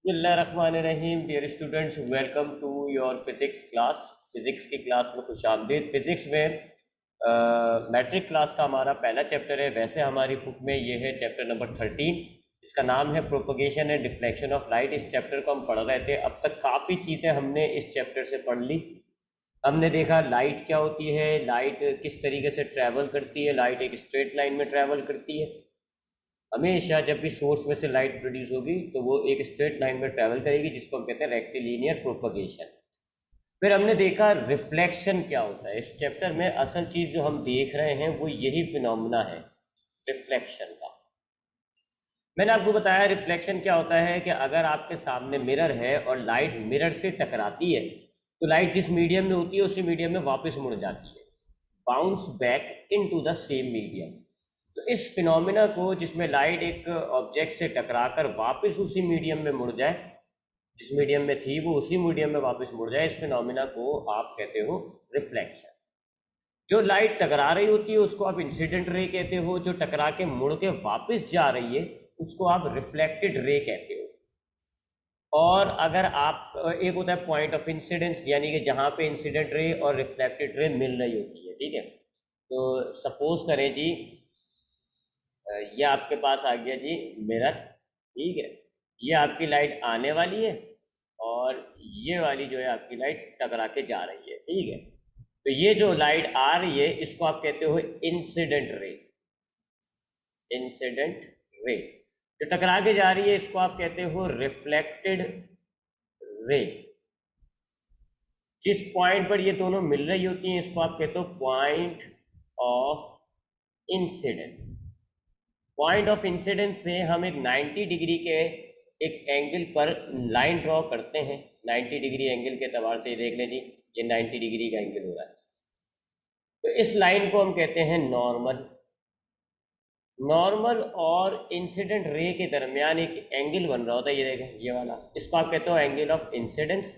बिस्मिल्लाहिर्रहमानिर्रहीम। Dear students, welcome to your physics class. Physics की class में खुशामदीद। फिज़िक्स में मैट्रिक क्लास का हमारा पहला चैप्टर है। वैसे हमारी बुक में ये है चैप्टर नंबर 13। इसका नाम है propagation and deflection of light. इस चैप्टर को हम पढ़ रहे थे। अब तक काफ़ी चीज़ें हमने इस चैप्टर से पढ़ ली। हमने देखा लाइट क्या होती है, लाइट किस तरीके से ट्रैवल करती है। लाइट एक स्ट्रेट लाइन में ट्रैवल करती है। हमेशा जब भी सोर्स में से लाइट प्रोड्यूस होगी तो वो एक स्ट्रेट लाइन में ट्रैवल करेगी, जिसको हम कहते हैं रेक्टिलिनियर प्रोपगेशन। फिर हमने देखा रिफ्लेक्शन क्या होता है। इस चैप्टर में असल चीज़ जो हम देख रहे हैं वो यही फिनोमेना है, रिफ्लेक्शन का। मैंने आपको बताया रिफ्लेक्शन क्या होता है कि अगर आपके सामने मिरर है और लाइट मिरर से टकराती है तो लाइट जिस मीडियम में होती है उसी मीडियम में वापस मुड़ जाती है, bounce back into the same medium. तो इस फिनोमिना को, जिसमें लाइट एक ऑब्जेक्ट से टकराकर वापस उसी मीडियम में मुड़ जाए, जिस मीडियम में थी वो उसी मीडियम में वापस मुड़ जाए, इस फिनोमिना को आप कहते हो रिफ्लेक्शन। जो लाइट टकरा रही होती है उसको आप इंसिडेंट रे कहते हो। जो टकरा के मुड़ के वापस जा रही है उसको आप रिफ्लेक्टेड रे कहते हो। और अगर आप एक होता है पॉइंट ऑफ इंसिडेंस, यानी कि जहाँ पे इंसिडेंट रे और रिफ्लेक्टेड रे मिल रही होती है, ठीक है। तो सपोज करें जी, ये आपके पास आ गया जी मिरर, ठीक है। ये आपकी लाइट आने वाली है और ये वाली जो है आपकी लाइट टकरा के जा रही है, ठीक है। तो ये जो लाइट आ रही है इसको आप कहते हो इंसिडेंट रे। इंसिडेंट रे जो टकरा के जा रही है इसको आप कहते हो रिफ्लेक्टेड रे। जिस पॉइंट पर ये दोनों मिल रही होती हैं इसको आप कहते हो point of incidence. Point of incidence से हम एक 90 डिग्री के एक एंगल पर लाइन ड्रॉ करते हैं। 90 डिग्री एंगल के एतबार से देख लें जी, ये 90 डिग्री का एंगल हो रहा है। तो इस लाइन को हम कहते हैं नॉर्मल। नॉर्मल और इंसिडेंट रे के दरमियान एक एंगल बन रहा होता है, ये देखें ये वाला, इसको आप कहते हो एंगल ऑफ इंसिडेंस।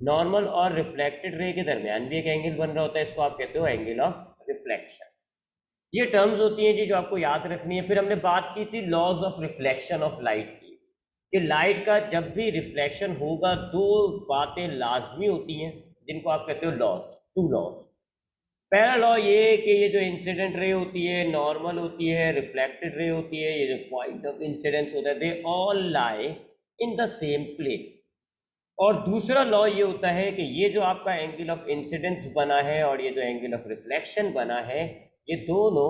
नॉर्मल और रिफ्लेक्टेड रे के दरमियान भी एक एंगल बन रहा होता है, इसको आप कहते हो एंगल ऑफ रिफ्लेक्शन। ये टर्म्स होती हैं जी जो आपको याद रखनी है। फिर हमने बात की थी laws of reflection of light की, कि लाइट का जब भी रिफ्लेक्शन होगा दो बातें लाजमी होती हैं जिनको आप कहते हो लॉज, टू लॉज। पहला लॉ ये कि ये जो इंसिडेंट रे होती है, नॉर्मल होती है, रिफ्लेक्टेड रे होती है, ये जो पॉइंट ऑफ इंसिडेंस होता है, they all lie in the same plane. और दूसरा लॉ ये होता है कि ये जो आपका एंगल ऑफ इंसिडेंस बना है और ये जो एंगल ऑफ रिफ्लेक्शन बना है, ये दोनों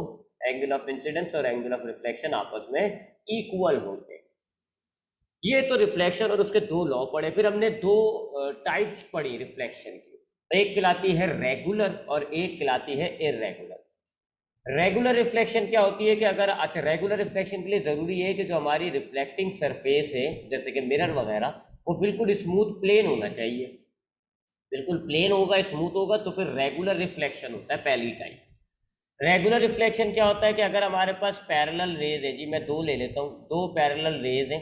एंगल ऑफ इंसिडेंस और एंगल ऑफ रिफ्लेक्शन आपस में इक्वल होते हैं। ये तो रिफ्लेक्शन और उसके दो लॉ पढ़े। फिर हमने दो टाइप्स पढ़ी रिफ्लेक्शन की। एक कहलाती है रेगुलर और एक कहलाती है इरेगुलर। रेगुलर रिफ्लेक्शन क्या होती है कि अगर, अच्छा, रेगुलर रिफ्लेक्शन के लिए ज़रूरी है कि जो हमारी रिफ्लेक्टिंग सरफेस है जैसे कि मिरर वगैरह, वो बिल्कुल स्मूथ प्लेन होना चाहिए। बिल्कुल प्लेन होगा, स्मूथ होगा, तो फिर रेगुलर रिफ्लेक्शन होता है पहली टाइप। रेगुलर रिफ्लेक्शन क्या होता है कि अगर हमारे पास पैरेलल रेज है जी, मैं दो ले लेता हूँ, दो पैरेलल रेज हैं,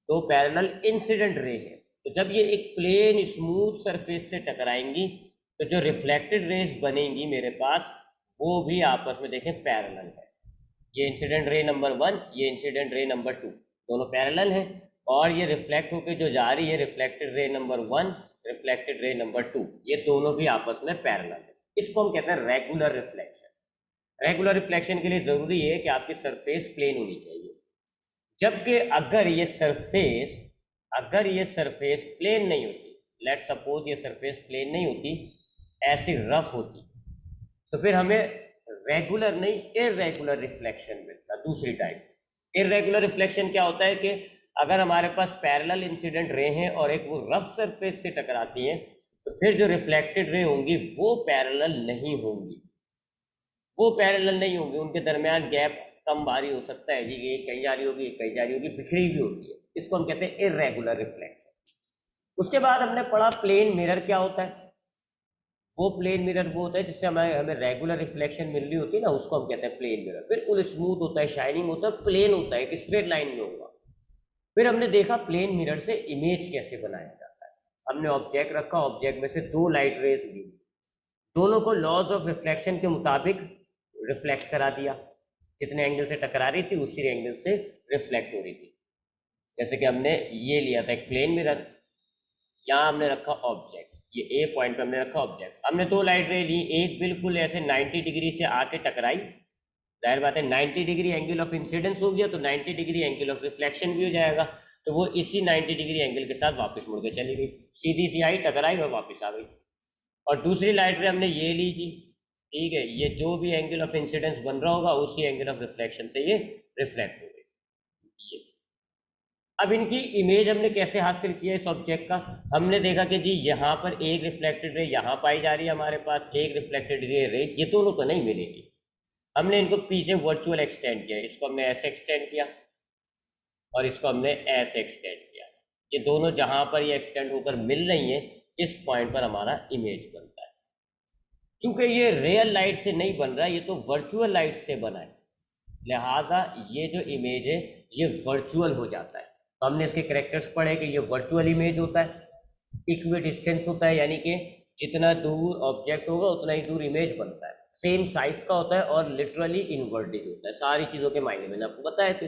दो पैरेलल इंसिडेंट रे है, तो जब ये एक प्लेन स्मूथ सरफेस से टकराएंगी तो जो रिफ्लेक्टेड रेज बनेंगी मेरे पास वो भी आपस में देखें पैरेलल है। ये इंसिडेंट रे नंबर 1, ये इंसिडेंट रे नंबर 2, दोनों पैरेलल हैं। और ये रिफ्लेक्ट होकर जो जा रही है reflected ray number 1, reflected ray number 2, ये दोनों भी आपस में पैरेलल है। इसको हम कहते हैं रेगुलर रिफ्लेक्शन। रेगुलर रिफ्लेक्शन के लिए ज़रूरी है कि आपकी सरफेस प्लेन होनी चाहिए। जबकि अगर ये सरफेस प्लेन नहीं होती, लेट सपोज ये सरफेस प्लेन नहीं होती, ऐसी रफ होती, तो फिर हमें रेगुलर नहीं इरेगुलर रिफ्लेक्शन मिलता। दूसरी टाइप इरेगुलर रिफ्लेक्शन क्या होता है कि अगर हमारे पास पैरेलल इंसिडेंट रे हैं और एक वो रफ सरफेस से टकराती हैं, तो फिर जो रिफ्लेक्टेड रे होंगी वो पैरेलल नहीं होंगी, उनके दरमियान गैप कम भारी हो सकता है जी, एक कहीं जा रही होगी, एक कहीं जा रही होगी, बिखरी भी होती है। इसको हम कहते हैं इरेगुलर रिफ्लेक्शन। उसके बाद हमने पढ़ा प्लेन मिरर क्या होता है। वो प्लेन मिरर वो होता है जिससे हमें रेगुलर रिफ्लेक्शन मिल रही होती है ना, उसको हम कहते हैं प्लेन मिरर। बिल्कुल स्मूथ होता है, शाइनिंग होता है, प्लेन होता है, एक स्ट्रेट लाइन में होगा। फिर हमने देखा प्लेन मिरर से इमेज कैसे बनाया जाता है। हमने ऑब्जेक्ट रखा, ऑब्जेक्ट में से दो लाइट रेज ली, दोनों को लॉज ऑफ रिफ्लेक्शन के मुताबिक रिफ्लेक्ट करा दिया। जितने एंगल से टकरा रही थी उसी एंगल से रिफ्लेक्ट हो रही थी। जैसे कि हमने ये लिया था एक प्लेन मिरर, यहाँ हमने रखा ऑब्जेक्ट, ये ए पॉइंट पे हमने रखा ऑब्जेक्ट, हमने दो लाइट रे ली, एक बिल्कुल ऐसे 90 डिग्री से आके टकराई, जाहिर बात है 90 डिग्री एंगल ऑफ इंसिडेंस हो गया तो 90 डिग्री एंगल ऑफ रिफ्लेक्शन भी हो जाएगा, तो वो इसी 90 डिग्री एंगल के साथ वापस मुड़ के चली गई, सीधी सी आई, टकराई और वापस आ गई। और दूसरी लाइट रे हमने ये ली जी, ठीक है, ये जो भी एंगल ऑफ इंसिडेंस बन रहा होगा उसी एंगल ऑफ रिफ्लेक्शन से ये रिफ्लेक्ट हो गई। ये अब इनकी इमेज हमने कैसे हासिल किया इस ऑब्जेक्ट का, हमने देखा कि जी यहाँ पर एक रिफ्लेक्टेड रे यहाँ पाई जा रही है हमारे पास, एक रिफ्लेक्टेड रे ये दोनों तो नहीं मिलेगी, हमने इनको पीछे वर्चुअल एक्सटेंड किया, इसको हमने ऐसे एक्सटेंड किया और इसको हमने ऐसे एक्सटेंड किया, ये दोनों जहाँ पर ये एक्सटेंड होकर मिल रही हैं इस पॉइंट पर हमारा इमेज बनता है। क्योंकि ये रियल लाइट से नहीं बन रहा है, ये तो वर्चुअल लाइट से बना है, लिहाजा ये जो इमेज है ये वर्चुअल हो जाता है। तो हमने इसके कैरेक्टर्स पढ़े कि ये वर्चुअल इमेज होता है, इक्वी डिस्टेंस होता है, यानी कि जितना दूर ऑब्जेक्ट होगा उतना ही दूर इमेज बनता है, सेम साइज का होता है और लिटरली इनवर्टेड होता है, सारी चीज़ों के मायने मैंने आपको बताए थे।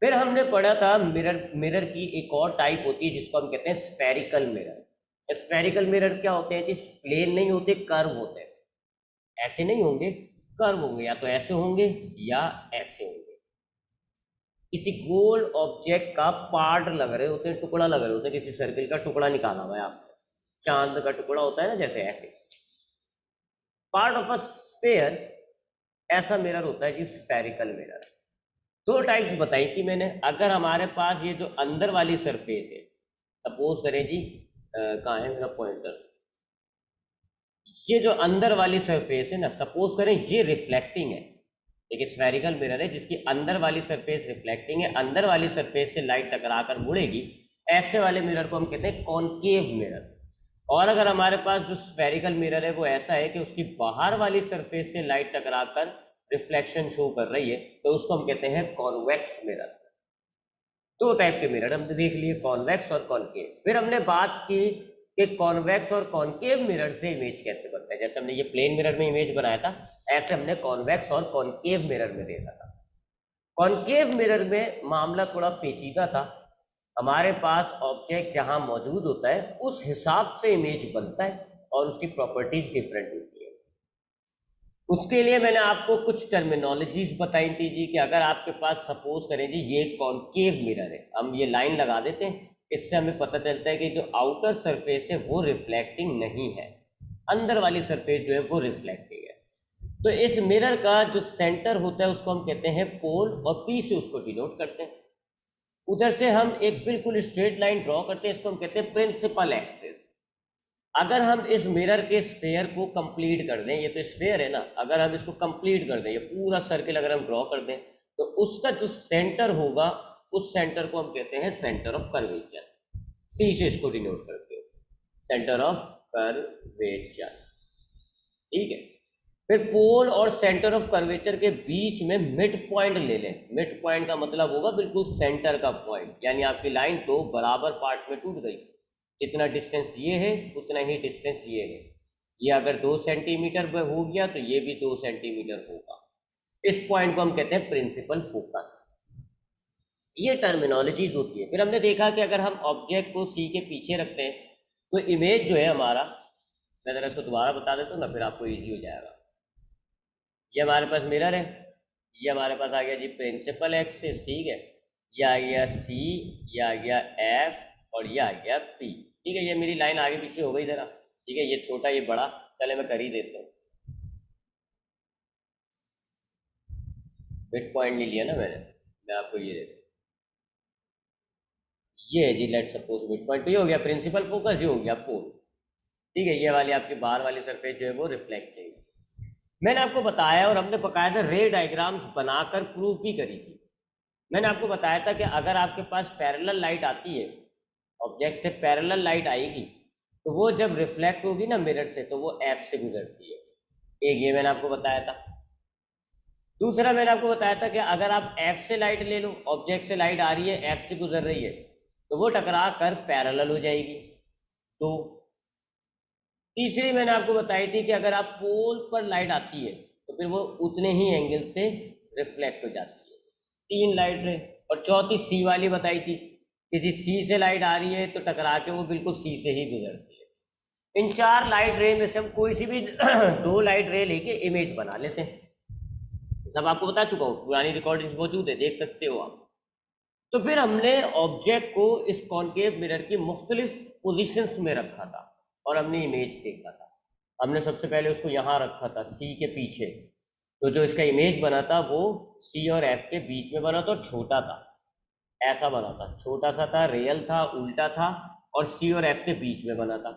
फिर हमने पढ़ा था मिरर की एक और टाइप होती है जिसको हम कहते हैं स्फेरिकल मिरर। स्फेरिकल मिरर क्या होते हैं जी, प्लेन नहीं होते, कर्व होते हैं, ऐसे नहीं होंगे, कर्व होंगे, या तो ऐसे होंगे या ऐसे होंगे, किसी गोल ऑब्जेक्ट का पार्ट लग रहे होते हैं, टुकड़ा लग रहे होते हैं, किसी सर्किल का टुकड़ा निकाला हुआ है आपने, चांद का टुकड़ा होता है ना, जैसे ऐसे पार्ट ऑफ अ स्फेयर, ऐसा मिरर होता है जी स्फेरिकल मिरर। दो टाइप्स बताई थी मैंने, अगर हमारे पास ये जो अंदर वाली सरफेस है, सपोज करें जी कहाँ है मेरा पॉइंटर, ये जो अंदर वाली सरफेस है ना, सपोज करें ये रिफ्लेक्टिंग है, एक स्फेरिकल मिरर है जिसकी अंदर वाली सरफेस रिफ्लेक्टिंग है, अंदर वाली सरफेस से लाइट टकरा कर मुड़ेगी, ऐसे वाले मिरर को हम कहते हैं कॉनकेव मिरर। और अगर हमारे पास जो स्फेरिकल मिरर है वो ऐसा है कि उसकी बाहर वाली सरफेस से लाइट टकरा कर रिफ्लेक्शन शो कर रही है, तो उसको हम कहते हैं कॉन्वेक्स मिरर। दो टाइप के मिरर हमने देख लिए, कॉन्वेक्स और कॉनकेव। फिर हमने बात की कि कॉन्वेक्स और कॉनकेव मिरर से इमेज कैसे बनता है, जैसे हमने ये प्लेन मिरर में इमेज बनाया था, ऐसे हमने कॉन्वेक्स और कॉनकेव मिरर में देखा था। कॉनकेव मिरर में मामला थोड़ा पेचीदा था, हमारे पास ऑब्जेक्ट जहां मौजूद होता है उस हिसाब से इमेज बनता है और उसकी प्रॉपर्टीज डिफरेंट होती है। उसके लिए मैंने आपको कुछ टर्मिनोलॉजीज बताई थी जी, कि अगर आपके पास सपोज करें जी ये कॉनकेव मिरर है, हम ये लाइन लगा देते हैं, इससे हमें पता चलता है कि जो आउटर सरफेस है वो रिफ्लेक्टिंग नहीं है, अंदर वाली सरफेस जो है वो रिफ्लेक्टिंग है। तो इस मिरर का जो सेंटर होता है उसको हम कहते हैं पोल, और पी से उसको डिनोट करते हैं। उधर से हम एक बिल्कुल स्ट्रेट लाइन ड्रॉ करते हैं, इसको हम कहते हैं प्रिंसिपल एक्सिस। अगर हम इस मिरर के स्फेयर को कंप्लीट कर दें, ये तो स्फेयर है ना, अगर हम इसको कंप्लीट कर दें, ये पूरा सर्किल अगर हम ड्रॉ कर दें, तो उसका जो सेंटर होगा उस सेंटर को हम कहते हैं सेंटर ऑफ कर्वेचर, सी से इसको डिनोट करते हो, सेंटर ऑफ कर्वेचर, ठीक है। फिर पोल और सेंटर ऑफ कर्वेचर के बीच में मिड पॉइंट ले लें, मिड पॉइंट का मतलब होगा बिल्कुल सेंटर का पॉइंट, यानी आपकी लाइन दो बराबर पार्ट में टूट गई, जितना डिस्टेंस ये है उतना ही डिस्टेंस ये है, ये अगर 2 सेंटीमीटर पे हो गया तो ये भी 2 सेंटीमीटर होगा, इस पॉइंट को हम कहते हैं प्रिंसिपल फोकस। ये टर्मिनोलॉजीज होती है। फिर हमने देखा कि अगर हम ऑब्जेक्ट को सी के पीछे रखते हैं तो इमेज जो है हमारा, मैं ज़रा इसको दोबारा बता देता हूँ ना, फिर आपको ईजी हो जाएगा। ये हमारे पास मिरर है, ये हमारे पास आ गया जी प्रिंसिपल एक्सिस, ठीक है, ये आ गया सी, ये आ गया एफ, और ये आ गया पी, ठीक है। ये मेरी लाइन आगे पीछे हो गई जरा, ठीक है, ये छोटा ये बड़ा, चले मैं कर ही देता हूँ। मिड पॉइंट नहीं लिया ना मैंने, मैं आपको ये देता हूँ, ये है जी लेट सपोज मिड पॉइंट, तो ये हो गया प्रिंसिपल फोकस, ये हो गया पोल, ठीक है। ये वाली आपकी बाहर वाली सरफेस जो है वो रिफ्लेक्टिंग, मैंने आपको बताया और हमने बकायदा रे डायग्राम्स बनाकर प्रूव भी करी थी। मैंने आपको बताया था कि अगर आपके पास पैरेलल लाइट आती है, ऑब्जेक्ट से पैरेलल लाइट आएगी, तो वो जब रिफ्लेक्ट होगी ना मिरर से, तो वो एफ से गुजरती है, एक ये मैंने आपको बताया था। दूसरा मैंने आपको बताया था कि अगर आप एफ से लाइट ले लो, ऑब्जेक्ट से लाइट आ रही है, एफ से गुजर रही है, तो वो टकरा कर पैरेलल हो जाएगी। तो तीसरी मैंने आपको बताई थी कि अगर आप पोल पर लाइट आती है तो फिर वो उतने ही एंगल से रिफ्लेक्ट हो जाती है। तीन लाइट रे, और चौथी सी वाली बताई थी कि जी सी से लाइट आ रही है तो टकरा के वो बिल्कुल सी से ही गुजरती है। इन 4 लाइट रे में से हम कोई सी भी 2 लाइट रे लेके इमेज बना लेते हैं। सब आपको बता चुका हूँ, पुरानी रिकॉर्डिंग्स मौजूद है, देख सकते हो आप। तो फिर हमने ऑब्जेक्ट को इस कॉन्केव मिरर की मुख्तलिफ पोजिशंस में रखा था और हमने इमेज देखा था। हमने सबसे पहले उसको यहाँ रखा था सी के पीछे, तो जो इसका इमेज बना था वो सी और एफ के बीच में बना था और छोटा था, ऐसा बना था, छोटा सा था, रियल था, उल्टा था और सी और एफ के बीच में बना था।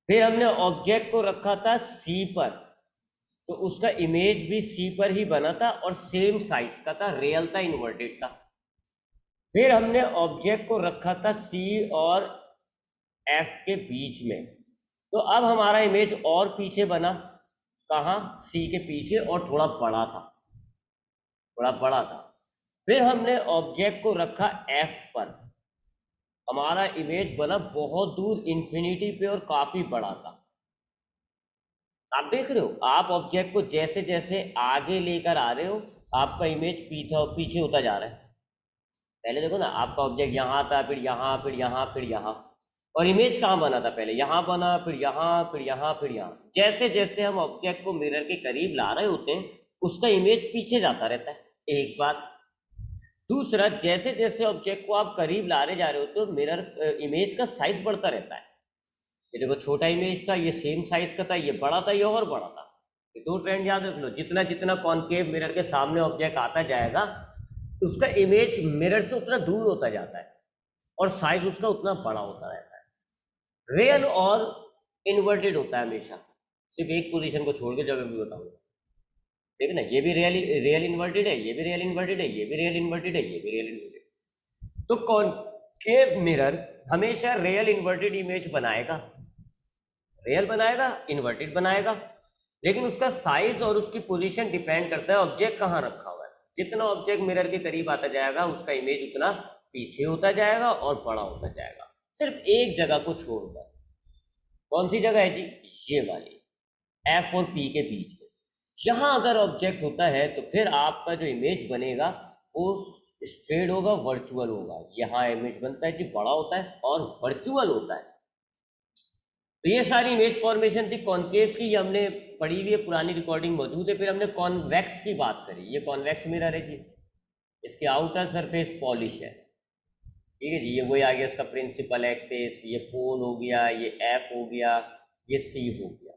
फिर हमने ऑब्जेक्ट को रखा था सी पर, तो उसका इमेज भी सी पर ही बना था और सेम साइज का था, रियल था, इन्वर्टेड था। फिर हमने ऑब्जेक्ट को रखा था सी और एफ के बीच में, तो अब हमारा इमेज और पीछे बना, कहाँ, सी के पीछे, और थोड़ा बड़ा था, थोड़ा बड़ा था। फिर हमने ऑब्जेक्ट को रखा एफ पर, हमारा इमेज बना बहुत दूर इन्फिनिटी पे और काफी बड़ा था। आप देख रहे हो, आप ऑब्जेक्ट को जैसे जैसे आगे लेकर आ रहे हो आपका इमेज पीछे होता जा रहा है। पहले देखो ना, आपका ऑब्जेक्ट यहाँ था, फिर यहाँ, फिर यहाँ, फिर यहाँ, और इमेज कहाँ बना था, पहले यहाँ बना, फिर यहाँ, फिर यहाँ, फिर यहाँ। जैसे जैसे हम ऑब्जेक्ट को मिरर के करीब ला रहे होते हैं उसका इमेज पीछे जाता रहता है, एक बात। दूसरा, जैसे जैसे ऑब्जेक्ट को आप करीब ला रहे जा रहे होते हो मिरर इमेज का साइज बढ़ता रहता है। ये देखो, छोटा इमेज था, ये सेम साइज का था, ये बड़ा था, ये और बड़ा था। ये 2 ट्रेंड याद रख लो, जितना जितना कॉनकेव मिरर के सामने ऑब्जेक्ट आता जाएगा उसका इमेज मिरर से उतना दूर होता जाता है और साइज उसका उतना बड़ा होता रहता है। रियल और इन्वर्टेड होता है हमेशा, सिर्फ एक पोजीशन को छोड़ के, जब भी बताऊंगा। ठीक है ना, ये भी रियल इन्वर्टेड है, ये भी रियल इन्वर्टेड है, ये भी रियल इन्वर्टेड है, ये भी रियल इन्वर्टेड। तो कॉनकेव मिरर हमेशा रियल इन्वर्टेड इमेज बनाएगा, रियल बनाएगा, इन्वर्टेड बनाएगा, लेकिन उसका साइज और उसकी पोजीशन डिपेंड करता है ऑब्जेक्ट कहाँ रखा हुआ है। जितना ऑब्जेक्ट मिरर के करीब आता जाएगा उसका इमेज उतना पीछे होता जाएगा और बड़ा होता जाएगा, सिर्फ एक जगह को छोड़कर। कौन सी जगह है जी? ये वाली, एफ और पी के बीच में। यहाँ अगर ऑब्जेक्ट होता है तो फिर आपका जो इमेज बनेगा वो स्ट्रेट होगा, वर्चुअल होगा। यहाँ इमेज बनता है जी, बड़ा होता है और वर्चुअल होता है। तो ये सारी इमेज फॉर्मेशन थी कॉनकेव की, ये हमने पढ़ी हुई है, पुरानी रिकॉर्डिंग मौजूद है। फिर हमने कॉन्वेक्स की बात करी, ये कॉन्वेक्स मिरर है जी, इसकी आउटर सरफेस पॉलिश है। ठीक है जी, ये वही आ गया इसका प्रिंसिपल एक्सिस, ये पोल हो गया, ये एफ हो गया, ये सी हो गया।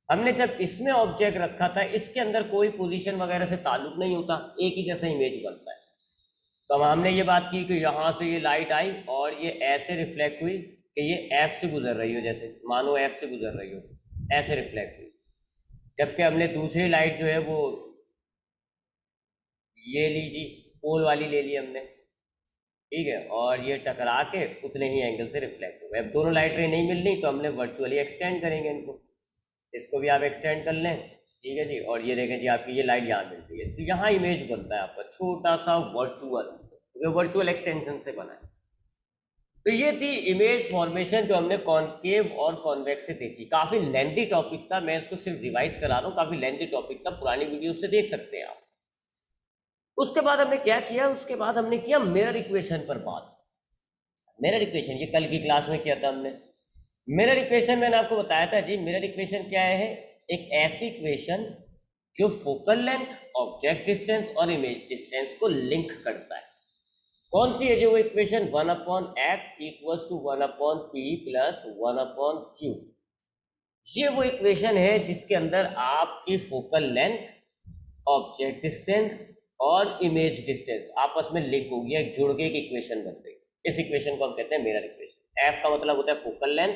हमने जब इसमें ऑब्जेक्ट रखा था इसके अंदर कोई पोजीशन वगैरह से ताल्लुक नहीं होता, एक ही जैसा इमेज बनता है। तो हमने ये बात की कि यहाँ से ये लाइट आई और ये ऐसे रिफ्लेक्ट हुई कि ये एफ से गुजर रही हो, जैसे मानो एफ से गुजर रही हो, ऐसे रिफ्लेक्ट हुई। जबकि हमने दूसरी लाइट जो है वो ये ली जी, पोल वाली ले ली हमने, ठीक है, और ये टकरा के उतने ही एंगल से रिफ्लेक्ट हो गए। अब दोनों लाइट रे नहीं मिल रही तो हमने वर्चुअली एक्सटेंड करेंगे इनको, इसको भी आप एक्सटेंड कर लें, ठीक है जी। और ये देखें जी, आपकी ये लाइट यहाँ मिल रही है, तो यहाँ इमेज बनता है आपका छोटा सा वर्चुअल, क्योंकि वर्चुअल एक्सटेंशन से बना है। तो ये थी इमेज फॉर्मेशन जो हमने कॉनकेव और कॉन्वेक्स से देखी। काफ़ी लेंथी टॉपिक था, मैं इसको सिर्फ रिवाइज करा रहा हूँ, काफ़ी लेंथी टॉपिक था, पुरानी वीडियो से देख सकते हैं आप। उसके बाद हमने क्या किया, उसके बाद हमने किया मिरर इक्वेशन पर बात। मिरर इक्वेशन ये कल की क्लास में किया था हमने। मिरर इक्वेशन मैंने आपको बताया था जी, मिरर इक्वेशन क्या है, एक ऐसी इक्वेशन जो फोकल लेंथ, ऑब्जेक्ट डिस्टेंस और इमेज डिस्टेंस को लिंक करता है। कौन सी है जो वो equation, 1/f equals to 1/p plus 1/q। ये वो इक्वेशन है जिसके अंदर आपकी फोकल लेंथ, ऑब्जेक्ट डिस्टेंस और इमेज डिस्टेंस आपस में लिंक हो गया, जुड़ के एक इक्वेशन बन गई। इस इक्वेशन को हम कहते हैं मिरर इक्वेशन। एफ का मतलब होता है फोकल लेंथ,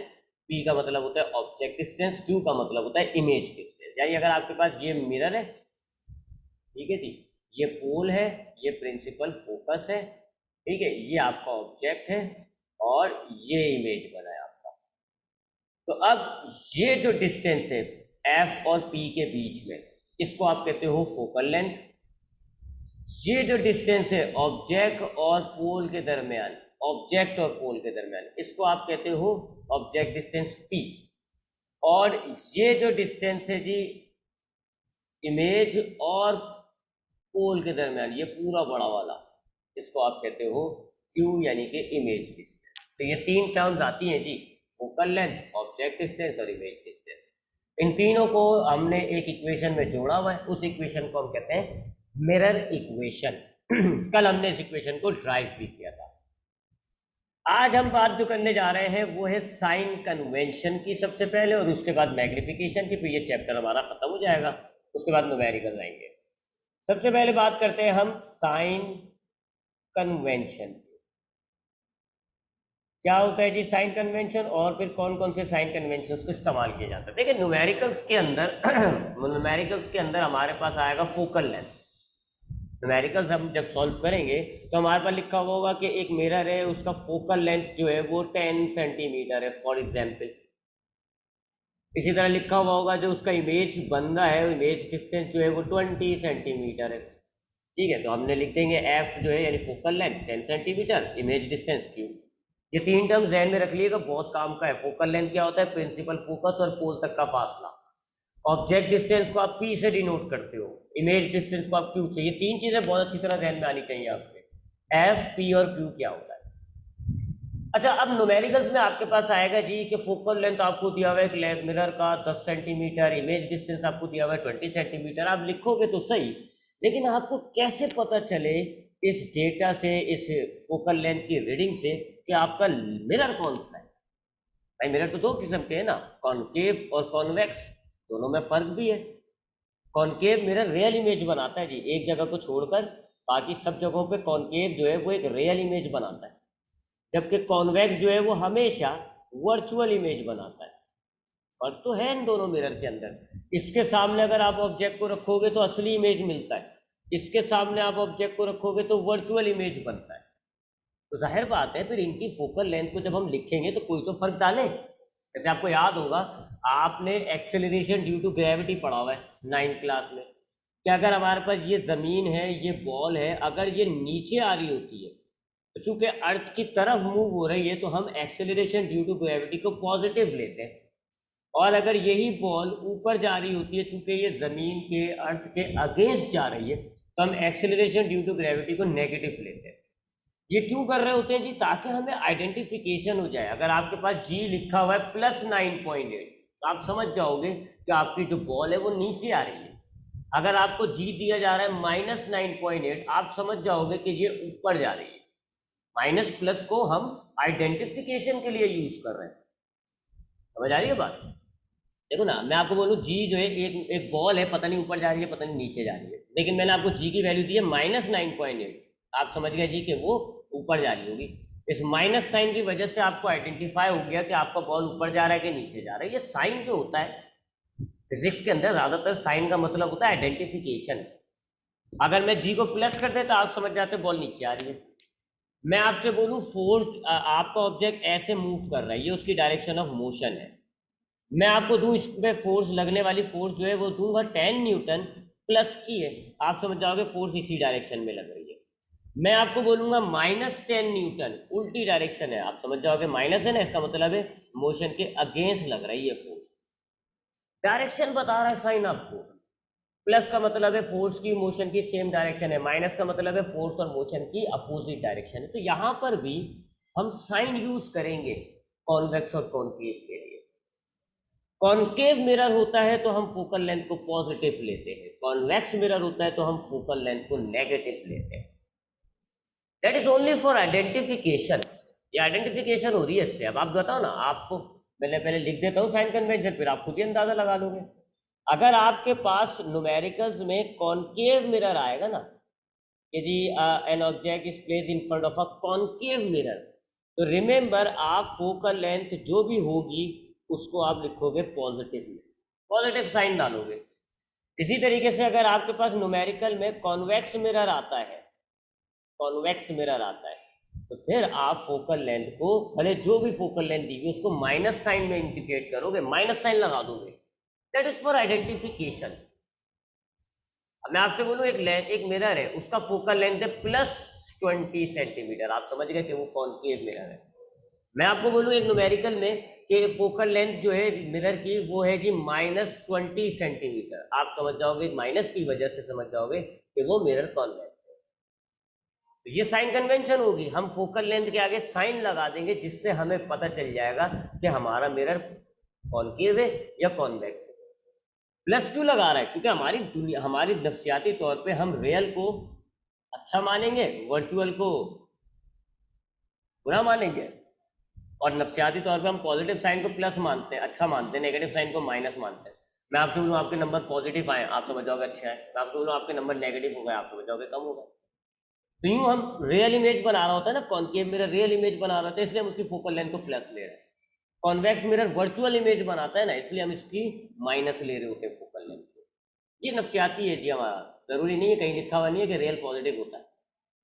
पी का मतलब होता है ऑब्जेक्ट डिस्टेंस, क्यू का मतलब होता है इमेज डिस्टेंस। यानी अगर आपके पास ये मिरर है, ठीक है जी, ये पोल है, ये प्रिंसिपल फोकस है, ठीक है, ये आपका ऑब्जेक्ट है और ये इमेज बना है आपका। तो अब ये जो डिस्टेंस है एफ और पी के बीच में, इसको आप कहते हो फोकल लेंथ। ये जो डिस्टेंस है ऑब्जेक्ट और पोल के दरमियान, ऑब्जेक्ट और पोल के दरमियान, इसको आप कहते हो ऑब्जेक्ट डिस्टेंस पी। और ये जो डिस्टेंस है जी इमेज और पोल के दरमियान, ये पूरा बड़ा वाला, इसको आप कहते हो क्यू यानी कि इमेज डिस्टेंस। तो ये 3 टर्म्स आती हैं जी, फोकल लेंथ, ऑब्जेक्ट डिस्टेंस और इमेज डिस्टेंस। इन तीनों को हमने एक इक्वेशन में जोड़ा हुआ है, उस इक्वेशन को हम कहते हैं मिरर इक्वेशन। कल हमने इस इक्वेशन को ड्राइव भी किया था। आज हम बात जो करने जा रहे हैं वो है साइन कन्वेंशन की सबसे पहले, और उसके बाद मैग्निफिकेशन की। फिर ये चैप्टर हमारा खत्म हो जाएगा, उसके बाद न्यूमेरिकल आएंगे। सबसे पहले बात करते हैं हम साइन कन्वेंशन। क्या होता है जी साइन कन्वेंशन, और फिर कौन कौन से साइन कन्वेंशन को इस्तेमाल किया जाता है। देखिए न्यूमेरिकल्स के अंदर न्यूमेरिकल्स के अंदर हमारे पास आएगा फोकल लेंथ। न्यूमेरिकल्स हम जब सॉल्व करेंगे तो हमारे पास लिखा हुआ होगा कि एक मिरर है, उसका फोकल लेंथ जो है वो 10 सेंटीमीटर है फॉर एग्जाम्पल। इसी तरह लिखा हुआ होगा जो उसका इमेज बन रहा है, इमेज डिस्टेंस जो है वो 20 सेंटीमीटर है। ठीक है, तो हमने लिख देंगे एफ जो है यानी focal length 10 centimetre, image distance Q. ये 3 टर्म जहन में रख लिएगा, बहुत काम का है। फोकल लेंथ क्या होता है, प्रिंसिपल फोकस और पोल तक का फासला। ऑब्जेक्ट डिस्टेंस को आप पी से डिनोट करते हो, इमेज डिस्टेंस को आप क्यू से। ये 3 चीजें बहुत अच्छी तरह जहन में आनी चाहिए आपके, एफ पी और क्यू क्या होता है। अच्छा, अब न्यूमेरिकल्स में आपके पास आएगा जी कि फोकल लेंथ आपको दिया हुआ है एक मिरर का 10 सेंटीमीटर, इमेज डिस्टेंस आपको दिया हुआ है 20 सेंटीमीटर। आप लिखोगे तो सही, लेकिन आपको कैसे पता चले इस डेटा से, इस फोकल लेंथ की रीडिंग से कि आपका मिरर कौन सा है। भाई मिरर तो 2 किस्म के हैं ना, कॉनकेव और कॉन्वेक्स, दोनों में फर्क भी है। कॉनकेव मिरर रियल इमेज बनाता है जी, एक जगह को छोड़कर बाकी सब जगहों पे कॉनकेव जो है वो एक रियल इमेज बनाता है, जबकि कॉन्वेक्स जो है वो हमेशा वर्चुअल इमेज बनाता है। फर्क तो है इन दोनों मिरर के अंदर। इसके सामने अगर आप ऑब्जेक्ट को रखोगे तो असली इमेज मिलता है, इसके सामने आप ऑब्जेक्ट को रखोगे तो वर्चुअल इमेज बनता है। तो जाहिर बात है फिर इनकी फोकल लेंथ को जब हम लिखेंगे तो कोई तो फर्क डालें। जैसे आपको याद होगा, आपने एक्सेलरेशन ड्यू टू ग्रेविटी पढ़ा हुआ है 9th क्लास में, कि अगर हमारे पास ये ज़मीन है, ये बॉल है, अगर ये नीचे आ रही होती है तो चूंकि अर्थ की तरफ मूव हो रही है तो हम एक्सेलरेशन ड्यू टू ग्रेविटी को पॉजिटिव लेते हैं, और अगर यही बॉल ऊपर जा रही होती है, चूंकि ये ज़मीन के अर्थ के अगेंस्ट जा रही है, तो हम एक्सेलरेशन ड्यू टू ग्रेविटी को नेगेटिव लेते हैं। ये क्यों कर रहे होते हैं जी, ताकि हमें आइडेंटिफिकेशन हो जाए। अगर आपके पास जी लिखा हुआ है +9.8 तो आप समझ जाओगे कि आपकी जो बॉल है वो नीचे आ रही है। अगर आपको जी दिया जा रहा है -9.8, आप समझ जाओगे कि ये ऊपर जा रही है। माइनस प्लस को हम आइडेंटिफिकेशन के लिए यूज कर रहे हैं। समझ आ रही है बात। देखो ना, मैं आपको बोलूँ जी जो है एक एक बॉल है, पता नहीं ऊपर जा रही है पता नहीं नीचे जा रही है, लेकिन मैंने आपको जी की वैल्यू दी है -9.8, आप समझ गए जी कि वो ऊपर जा रही होगी। इस माइनस साइन की वजह से आपको आइडेंटिफाई हो गया कि आपका बॉल ऊपर जा रहा है कि नीचे जा रहा है। ये साइन जो होता है फिजिक्स के अंदर, ज्यादातर साइन का मतलब होता है आइडेंटिफिकेशन। अगर मैं जी को प्लस कर देता आप समझ जाते बॉल नीचे आ रही है। मैं आपसे बोलूं फोर्स, आपका ऑब्जेक्ट ऐसे मूव कर रहा है, ये उसकी डायरेक्शन ऑफ मोशन है। मैं आपको दूं इस पे फोर्स, लगने वाली फोर्स जो है वो दूंगा 10 न्यूटन प्लस की है, आप समझ जाओगे फोर्स इसी डायरेक्शन में लग रही है। मैं आपको बोलूंगा -10 न्यूटन, उल्टी डायरेक्शन है, आप समझ जाओगे माइनस है ना, इसका मतलब है मोशन के अगेंस्ट लग रही है फोर्स। डायरेक्शन बता रहा है साइन आपको। प्लस का मतलब है फोर्स की मोशन की सेम डायरेक्शन है, माइनस का मतलब है फोर्स और मोशन की अपोजिट डायरेक्शन है। तो यहाँ पर भी हम साइन यूज करेंगे कॉन्वेक्स और कॉनकेव के लिए। कॉनकेव मिरर होता है तो हम फोकल लेंथ को पॉजिटिव लेते हैं, कॉन्वेक्स मिरर होता है तो हम फोकल लेंथ को नेगेटिव लेते हैं। That is only for identification. ये आइडेंटिफिकेशन हो रही है इससे। अब आप बताओ ना, आपको मैंने पहले लिख देता हूँ साइन कन्वेंशन, फिर आप खुद ही अंदाजा लगा लोगे। अगर आपके पास न्यूमेरिकल्स में कॉनकेव मिरर आएगा ना, यदि an object is placed in front of a concave mirror, तो रिमेंबर आप फोकल लेंथ जो भी होगी उसको आप लिखोगे पॉजिटिव में, पॉजिटिव साइन डालोगे। इसी तरीके से अगर आपके पास न्यूमेरिकल में कॉन्वेक्स मिरर आता है, कॉन्वेक्स मिरर आता है, तो फिर आप फोकल लेंथ को, भले जो भी फोकल लेंथ दी गई उसको माइनस साइन में इंडिकेट करोगे, माइनस साइन लगा दोगे। That is for identification. अब मैं आपसे बोलूँ एक मिरर है, उसका फोकल लेंथ है +20 सेंटीमीटर, आप समझ गए कि वो कॉनकेव मिरर है। मैं आपको बोलूँ एक न्यूमेरिकल में कि फोकल लेंथ जो है मिरर की वो है कि -20 सेंटीमीटर, आप समझ जाओगे माइनस की वजह से समझ जाओगे कि वो मिरर कॉन्वेक्स है। ये साइन कन्वेंशन होगी, हम फोकल लेंथ के आगे साइन लगा देंगे जिससे हमें पता चल जाएगा कि हमारा मिरर कॉनकेव है या कॉन्वेक्स है। प्लस क्यों लगा रहा है? क्योंकि हमारी नफ्सियाती तौर पे हम रियल को अच्छा मानेंगे, वर्चुअल को बुरा मानेंगे, और नफ्सियाती तौर पे हम पॉजिटिव साइन को प्लस मानते हैं, अच्छा मानते हैं, नेगेटिव साइन को माइनस मानते हैं। मैं आपसे बोलूँ आपके नंबर पॉजिटिव आए, आप समझ जाओगे अच्छा है। मैं आपसे बोलूँ आपके नंबर नेगेटिव हो गए, आप समझ जाओगे कम हो गए। तो यूं हम रियल इमेज बना रहा होता है ना, कॉनकेव मिरर रियल इमेज बना रहा होता है, इसलिए हम उसकी फोकल लेंथ को प्लस ले रहे हैं। कॉन्वेक्स मिरर वर्चुअल इमेज बनाता है ना, इसलिए हम इसकी माइनस ले रहे होते हैं फोकल लेंथ को। ये नफ्सियाती है जी हमारा, जरूरी नहीं है, कहीं लिखा हुआ नहीं है कि रियल पॉजिटिव होता है,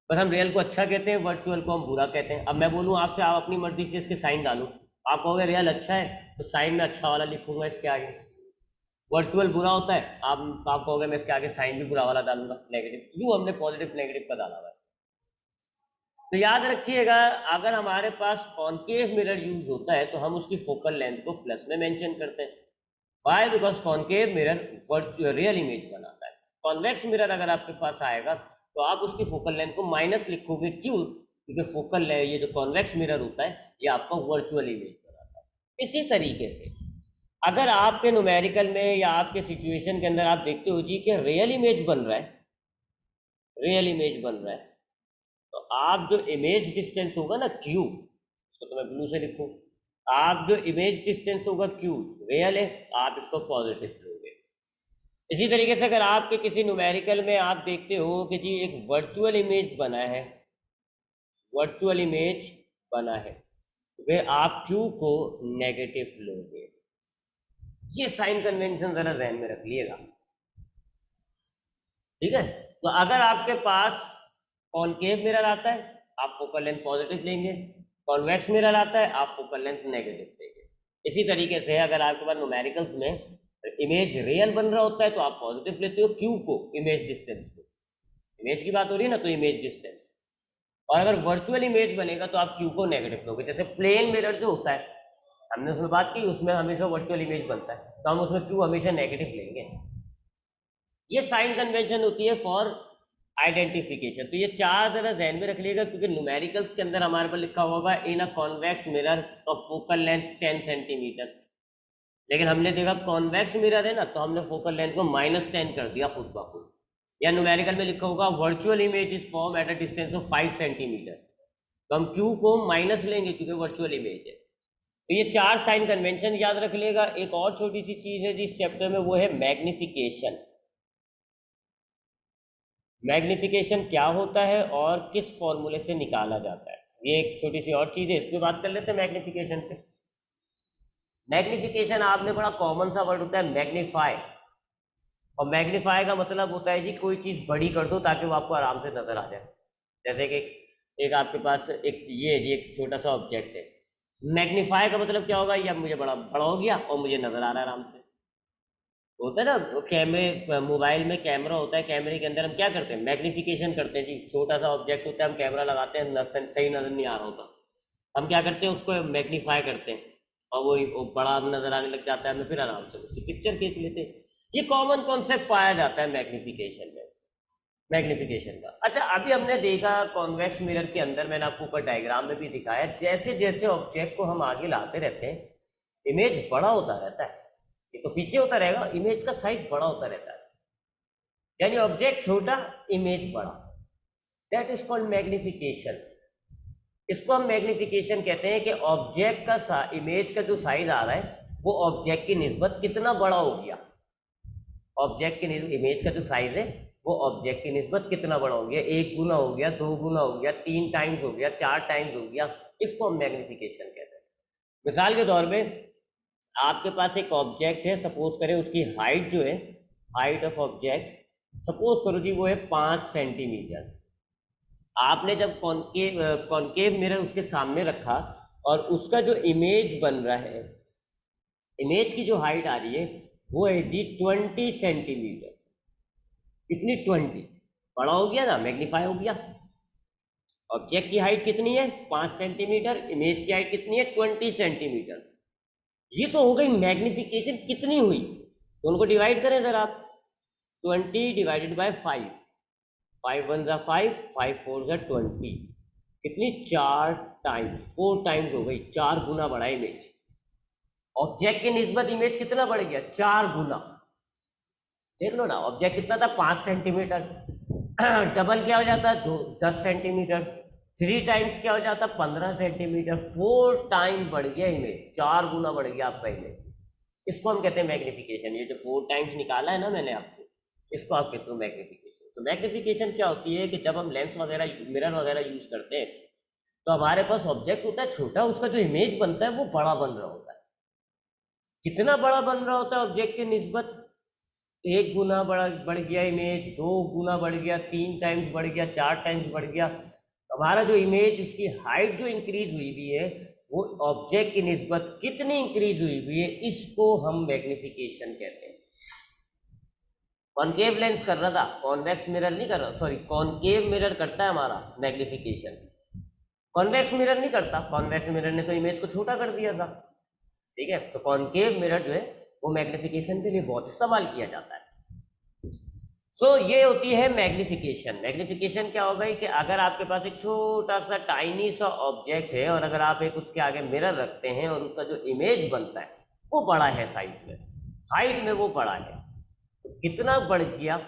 बस हम रियल को अच्छा कहते हैं, वर्चुअल को हम बुरा कहते हैं। अब मैं बोलूँ आपसे, आप अपनी मर्जी से इसके साइन डालो, आप कहोगे रियल अच्छा है तो साइन में अच्छा वाला लिखूंगा इसके आगे, वर्चुअल बुरा होता है आप कहोगे मैं इसके आगे साइन भी बुरा वाला डालूंगा, नेगेटिव। यूँ हमने पॉजिटिव नेगेटिव का डाला हुआ है। तो याद रखिएगा, अगर हमारे पास कॉनकेव मिरर यूज होता है तो हम उसकी फोकल लेंथ को प्लस में मेंशन करते हैं। Why? Because concave mirror real image बनाता है। कॉन्वेक्स मिरर अगर आपके पास आएगा तो आप उसकी फोकल लेंथ को माइनस लिखोगे, क्यों? क्योंकि फोकल ये जो कॉन्वेक्स मिरर होता है ये आपका वर्चुअल इमेज बनाता है। इसी तरीके से अगर आपके न्यूमेरिकल में या आपके सिचुएशन के अंदर आप देखते हो जी कि रियल इमेज बन रहा है, रियल इमेज बन रहा है, तो आप जो इमेज डिस्टेंस होगा ना क्यू, इसको तो मैं ब्लू से लिखूं, आप जो इमेज डिस्टेंस होगा क्यू रियल है, आप इसको पॉजिटिव लोगे। इसी तरीके से अगर आपके किसी न्यूमेरिकल में आप देखते हो कि जी एक वर्चुअल इमेज बना है, वर्चुअल इमेज बना है, तो फिर आप क्यू को नेगेटिव लोगे। ये साइन कन्वेंशन जरा ध्यान में रख लिएगा, ठीक है। तो अगर आपके पास कॉनकेव मिरर आता है आप फोकल लेंथ पॉजिटिव लेंगे, कॉन्वेक्स मिरर आता है आप फोकल लेंथ नेगेटिव लेंगे। इसी तरीके से अगर आपके पास न्यूमेरिकल्स में इमेज रियल बन रहा होता है तो आप पॉजिटिव लेते हो क्यू को, इमेज डिस्टेंस को, इमेज की बात हो रही है ना, तो इमेज डिस्टेंस। और अगर वर्चुअल इमेज बनेगा तो आप क्यू को नेगेटिव लोगे। जैसे प्लेन मिरर जो होता है, हमने उसमें बात की, उसमें हमेशा वर्चुअल इमेज बनता है, तो हम उसमें क्यू हमेशा नेगेटिव लेंगे। ये साइन कन्वेंशन होती है फॉर आइडेंटिफिकेशन। तो ये चार जरा ध्यान में रख लिएगा, क्योंकि न्यूमेरिकल्स के अंदर हमारे पास लिखा होगा in a convex mirror of focal length 10 centimetre, लेकिन हमने देखा कॉन्वेक्स मिरर है ना, तो हमने फोकल लेंथ को -10 कर दिया खुद ब खुद। या न्यूमेरिकल में लिखा होगा virtual image is form at a distance of 5 centimetre, तो हम क्यू को माइनस लेंगे क्योंकि वर्चुअल इमेज है। तो ये चार साइन कन्वेंशन याद रख लेगा। एक और छोटी सी चीज है जिस चैप्टर में, वो है मैग्निफिकेशन। मैग्निफिकेशन क्या होता है और किस फॉर्मूले से निकाला जाता है, ये एक छोटी सी और चीज है, इस पर बात कर लेते हैं मैग्निफिकेशन पे। मैग्निफिकेशन आपने बड़ा कॉमन सा वर्ड होता है मैग्नीफाई, और मैग्नीफाई का मतलब होता है जी कोई चीज बड़ी कर दो ताकि वो आपको आराम से नजर आ जाए। जैसे कि एक आपके पास एक ये जी एक छोटा सा ऑब्जेक्ट है, मैग्नीफाई का मतलब क्या होगा, ये अब मुझे बड़ा बड़ा हो गया और मुझे नजर आ रहा है आराम से। होता है ना, कैमरे, मोबाइल में कैमरा होता है, कैमरे के अंदर हम क्या करते हैं, मैग्निफिकेशन करते हैं जी। छोटा सा ऑब्जेक्ट होता है, हम कैमरा लगाते हैं, सही नजर नहीं आ रहा होता, हम क्या करते हैं उसको मैग्नीफाई करते हैं और वो बड़ा नजर आने लग जाता है, हमें फिर आराम से उसकी पिक्चर खींच लेते हैं। ये कॉमन कॉन्सेप्ट पाया जाता है मैग्निफिकेशन में, मैग्निफिकेशन का। अच्छा, अभी हमने देखा कॉन्वेक्स मिरर के अंदर, मैंने आपको ऊपर डायग्राम में भी दिखाया, जैसे जैसे ऑब्जेक्ट को हम आगे लाते रहते हैं इमेज बड़ा होता रहता है। ये तो पीछे होता रहेगा, इमेज का साइज बड़ा होता रहता है, यानी ऑब्जेक्ट छोटा इमेज बड़ा, दैट इज कॉल्ड मैग्निफिकेशन। इसको हम मैग्निफिकेशन कहते हैं कि ऑब्जेक्ट का इमेज का जो साइज आ रहा है वो ऑब्जेक्ट की निस्बत कितना बड़ा हो गया, ऑब्जेक्ट की इमेज का जो साइज है वो ऑब्जेक्ट की निस्बत कितना बड़ा हो गया, 1 गुना हो गया, 2 गुना हो गया, 3 टाइम्स हो गया, 4 टाइम्स हो गया, इसको हम मैग्निफिकेशन कहते हैं। मिसाल के तौर पे आपके पास एक ऑब्जेक्ट है, सपोज करें उसकी हाइट जो है, हाइट ऑफ ऑब्जेक्ट सपोज करो जी वो है 5 सेंटीमीटर। आपने जब कॉनकेव मिरर उसके सामने रखा और उसका जो इमेज बन रहा है, इमेज की जो हाइट आ रही है वो है जी 20 सेंटीमीटर। कितनी? 20। बड़ा हो गया ना, मैग्नीफाई हो गया। ऑब्जेक्ट की हाइट कितनी है? 5 सेंटीमीटर, इमेज की हाइट कितनी है? 20 सेंटीमीटर। ये तो हो गई मैग्निफिकेशन कितनी हुई, तो उनको डिवाइड करें जरा आप, 20 डिवाइडेड बाय 5, 5 1 जा 5, 5 4 जा 20, कितनी 4 टाइम्स, 4 टाइम्स हो गई, 4 गुना बढ़ा इमेज। ऑब्जेक्ट की निस्बत इमेज कितना बढ़ गया, 4 गुना। देख लो ना, ऑब्जेक्ट कितना था 5 सेंटीमीटर, डबल क्या हो जाता है 10 सेंटीमीटर, 3 टाइम्स क्या हो जाता है 15 सेंटीमीटर, 4 टाइम बढ़ गया इमेज, 4 गुना बढ़ गया आपका इमेज। इसको हम कहते हैं मैग्निफिकेशन। ये जो 4 टाइम्स निकाला है ना मैंने आपको, इसको आप कहते हो मैग्निफिकेशन। तो मैग्निफिकेशन क्या होती है कि जब हम लेंस वगैरह, मिरर वगैरह यूज करते हैं, तो हमारे पास ऑब्जेक्ट होता है छोटा, उसका जो इमेज बनता है वो बड़ा बन रहा होता है। कितना बड़ा बन रहा होता है ऑब्जेक्ट की निस्बत, 1 गुना बढ़ गया इमेज, 2 गुना बढ़ गया, 3 टाइम्स बढ़ गया, 4 टाइम्स बढ़ गया। हमारा जो इमेज, उसकी हाइट जो इंक्रीज हुई हुई है, वो ऑब्जेक्ट की निस्बत कितनी इंक्रीज हुई हुई है, इसको हम मैग्निफिकेशन कहते हैं। कॉनकेव लेंस कर रहा था, कॉन्वेक्स मिरर नहीं कर रहा, सॉरी कॉनकेव मिरर करता है हमारा मैग्निफिकेशन, कॉन्वेक्स मिरर नहीं करता। कॉन्वेक्स मिरर ने तो इमेज को छोटा कर दिया था, ठीक है। तो कॉनकेव मिरर जो है वो मैग्निफिकेशन के लिए बहुत इस्तेमाल किया जाता है। ये होती है मैग्निफिकेशन। मैग्निफिकेशन क्या होगा कि अगर आपके पास एक छोटा सा टाइनी सा ऑब्जेक्ट है और अगर आप एक उसके आगे मिरर रखते हैं और उसका जो इमेज बनता है वो बड़ा है, साइज में, हाइट में वो बड़ा है, तो कितना बढ़ गया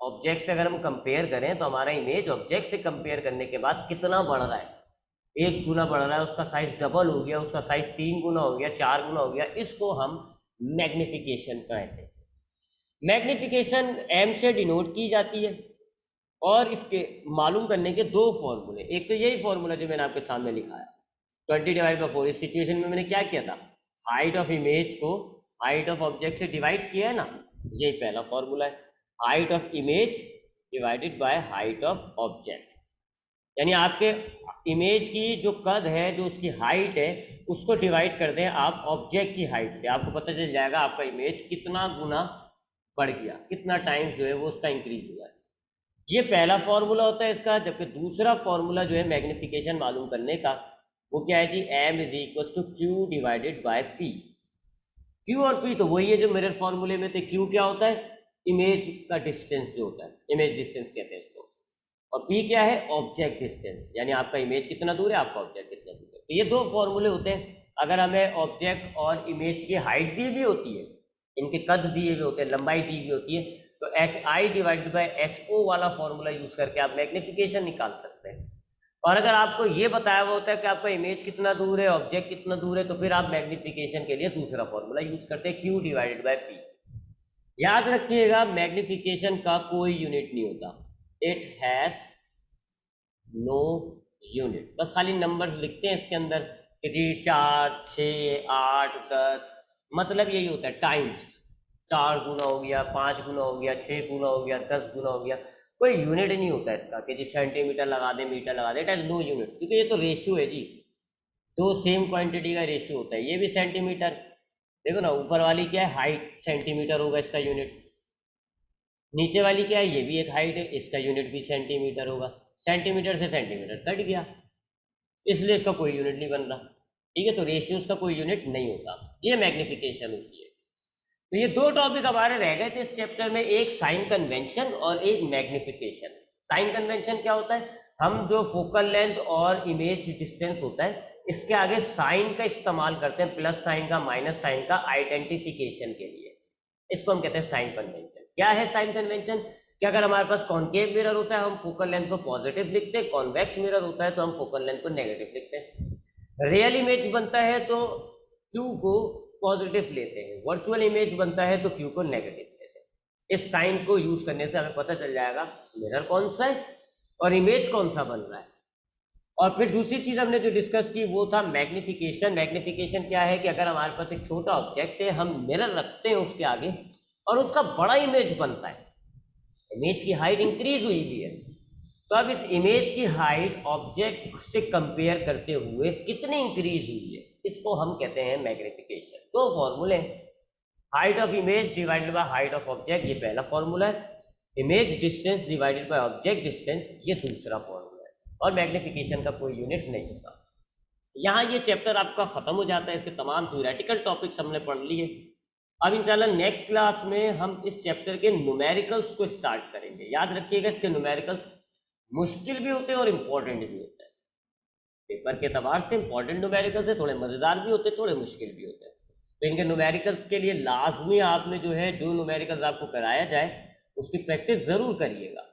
ऑब्जेक्ट से। अगर हम कंपेयर करें तो हमारा इमेज ऑब्जेक्ट से कंपेयर करने के बाद कितना बढ़ रहा है, 1 गुना बढ़ रहा है, उसका साइज डबल हो गया, उसका साइज 3 गुना हो गया, 4 गुना हो गया, इसको हम मैग्निफिकेशन कहते हैं। मैग्निफिकेशन एम से डिनोट की जाती है और इसके मालूम करने के 2 फॉर्मूले, एक तो यही फॉर्मूला जो मैंने आपके सामने लिखा है 20/4। इस सिचुएशन में मैंने क्या किया था, हाइट ऑफ इमेज को हाइट ऑफ ऑब्जेक्ट से डिवाइड किया है ना, यही पहला फॉर्मूला है, height of image divided by height of object. यानी आपके इमेज की जो कद है, जो उसकी हाइट है, उसको डिवाइड कर दें आप ऑब्जेक्ट की हाइट से, आपको पता चल जाएगा आपका इमेज कितना गुना बढ़ गया, कितना टाइम्स जो है वो उसका इंक्रीज हुआ है। ये पहला फॉर्मूला होता है इसका। जबकि दूसरा फॉर्मूला जो है मैग्निफिकेशन मालूम करने का, वो क्या है जी, m is equal to q divided by p. Q और पी तो वही है जो मिरर फॉर्मूले में थे। क्यू क्या होता है, इमेज का डिस्टेंस जो होता है, इमेज डिस्टेंस कहते हैं इसको, और पी क्या है, ऑब्जेक्ट डिस्टेंस, यानी आपका इमेज कितना दूर है, आपका ऑब्जेक्ट कितना दूर है। तो ये 2 फॉर्मूले होते हैं। अगर हमें ऑब्जेक्ट और इमेज की हाइट दी हुई होती है, इनके कद दिए हुए होते हैं, लंबाई दी हुई होती है, तो H I divided by H O वाला फॉर्मूला यूज करके आप मैग्निफिकेशन निकाल सकते हैं। और अगर आपको ये बताया हुआ होता है कि आपका इमेज कितना दूर है, ऑब्जेक्ट कितना दूर है, तो फिर आप मैग्निफिकेशन के लिए दूसरा फॉर्मूला यूज करते हैं, क्यू डिवाइडेड बाई पी। याद रखिएगा मैग्निफिकेशन का कोई यूनिट नहीं होता, इट हैज नो यूनिट। बस खाली नंबर्स लिखते हैं इसके अंदर कि जी 4 6 8 10, मतलब यही होता है टाइम्स, 4 गुना हो गया, 5 गुना हो गया, 6 गुना हो गया, 10 गुना हो गया, कोई यूनिट नहीं होता इसका कि जी सेंटीमीटर लगा दे, मीटर लगा दे, इट हैज नो यूनिट, क्योंकि ये तो रेशियो है जी, 2 सेम क्वांटिटी का रेशियो होता है। ये भी सेंटीमीटर, देखो ना, ऊपर वाली क्या है, हाइट, सेंटीमीटर होगा इसका यूनिट, नीचे वाली क्या है, ये भी एक हाइट है, इसका यूनिट भी सेंटीमीटर होगा, सेंटीमीटर से सेंटीमीटर कट गया, इसलिए इसका कोई यूनिट नहीं बन रहा, ठीक है। तो रेशियोज का कोई यूनिट नहीं होता, ये मैग्निफिकेशन होती है। तो ये 2 टॉपिक हमारे रह गए थे इस चैप्टर में, एक साइन कन्वेंशन और एक मैग्निफिकेशन। साइन कन्वेंशन क्या होता है, हम जो फोकल लेंथ और इमेज डिस्टेंस होता है, इसके आगे साइन का इस्तेमाल करते हैं, प्लस साइन का, माइनस साइन का, आइडेंटिफिकेशन के लिए, इसको हम कहते हैं साइन कन्वेंशन। क्या है साइन कन्वेंशन, कि अगर हमारे पास कॉन्केव मिरर होता है हम फोकल लेंथ को पॉजिटिव लिखते हैं, कॉन्वेक्स मिरर होता है तो हम फोकल लेंथ को नेगेटिव लिखते हैं। रियल इमेज बनता है तो क्यू को पॉजिटिव लेते हैं, वर्चुअल इमेज बनता है तो क्यू को नेगेटिव लेते हैं। इस साइन को यूज करने से हमें पता चल जाएगा मिरर कौन सा है और इमेज कौन सा बन रहा है। और फिर दूसरी चीज हमने जो डिस्कस की वो था मैग्निफिकेशन। मैग्निफिकेशन क्या है कि अगर हमारे पास एक छोटा ऑब्जेक्ट है, हम मिरर रखते हैं उसके आगे और उसका बड़ा इमेज बनता है, इमेज की हाइट इंक्रीज हुई भी है, तो अब इस इमेज की हाइट ऑब्जेक्ट से कंपेयर करते हुए कितनी इंक्रीज हुई है, इसको हम कहते हैं मैग्निफिकेशन। 2 फॉर्मूले, height of image divided by height of object, ये पहला फॉर्मूला है, image distance divided by object distance, ये दूसरा फॉर्मूला है। और मैग्निफिकेशन का कोई यूनिट नहीं होता। यहाँ ये चैप्टर आपका खत्म हो जाता है, इसके तमाम थ्योरेटिकल टॉपिक्स हमने पढ़ लिए। अब इंशाल्लाह नेक्स्ट क्लास में हम इस चैप्टर के न्यूमेरिकल्स को स्टार्ट करेंगे। याद रखिएगा इसके न्यूमेरिकल्स मुश्किल भी होते हैं और इम्पोर्टेंट भी होते हैं। पेपर के अतबार से इम्पोर्टेंट न्यूमेरिकल्स है, थोड़े मज़ेदार भी होते हैं, थोड़े मुश्किल भी होते हैं। तो इनके न्यूमेरिकल्स के लिए लाजमी आपने जो है, जो न्यूमेरिकल्स आपको कराया जाए उसकी प्रैक्टिस ज़रूर करिएगा।